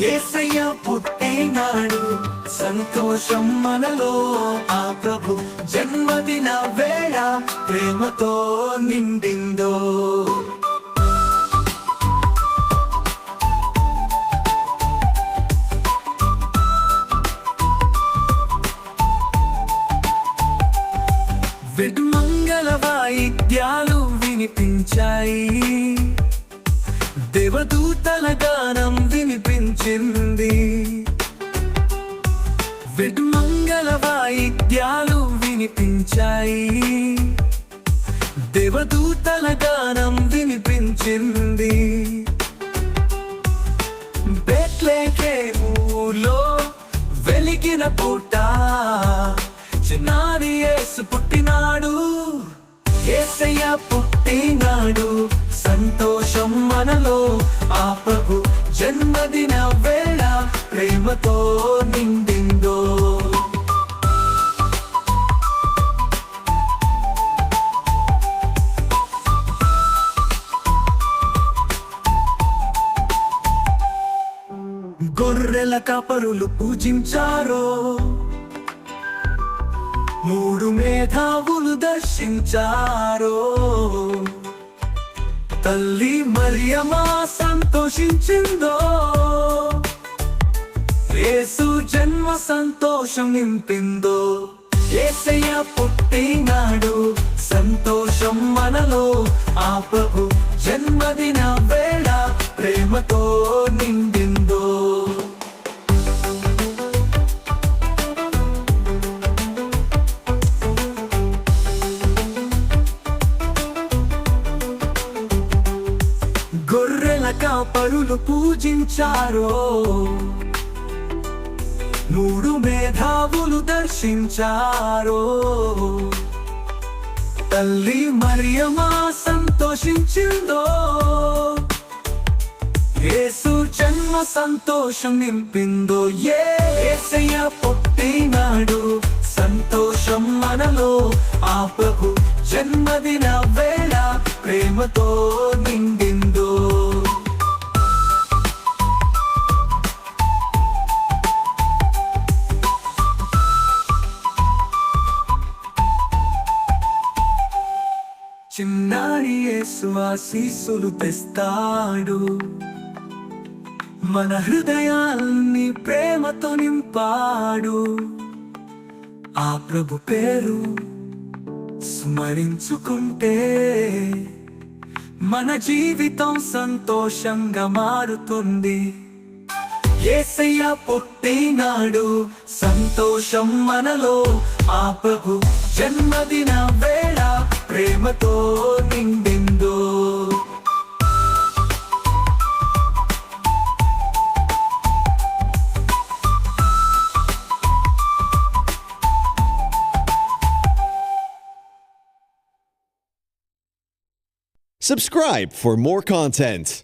యేసయ్య పుట్టినాడు సంతోషం మనలో ఆ ప్రభు జన్మదిన వేళ ప్రేమతో నిండిందో విడ్మంగళ వాయిద్యాలు వినిపించాయి దేవదూతల గానం వినిపించింది విడ్మంగళ వాయిద్యాలు వినిపించాయి దేవదూతల గానం వినిపించింది బెత్లెహేములో వెలిగిన పూట చిన్నారి యేసు పుట్టినాడు యేసయ్య పుట్టినాడు సంతోషం మనలో ఆ ప్రభు జన్మదిన వేళ ప్రేమతో నిండిందో గొర్రెల కాపరులు పూజించారో మూడు మేధావులు దర్శించారో తల్లి మరియమ్మ సంతోషించిందో యేసు జన్మ సంతోషం నింపిందో యేసయ్య పుట్టినాడు సంతోషం మనలో ఆ ప్రభు జన్మదిన వేళ ప్రేమతో నిండిందో గొర్రెల కాపరులు పూజించారో మూడు మేధావులు దర్శించారో తల్లి మరియమ్మ సంతోషించిందో యేసు జన్మ సంతోషం నింపిందో యేసయ్య పుట్టినాడు సంతోషం మనలో ఆ ప్రభు జన్మదిన వేళ ప్రేమతో నిండిందో చిన్నారి యేసు ఆశీస్సులు తెస్తాడు మన హృదయాల్ని ప్రేమతో నింపాడు ఆ ప్రభు పేరు స్మరించుకుంటే మన జీవితం సంతోషంగా మారుతుంది యేసయ్య పుట్టినాడు సంతోషం మనలో ఆ ప్రభు జన్మదిన వేళ ప్రేమతో నిండిందో Subscribe for more content.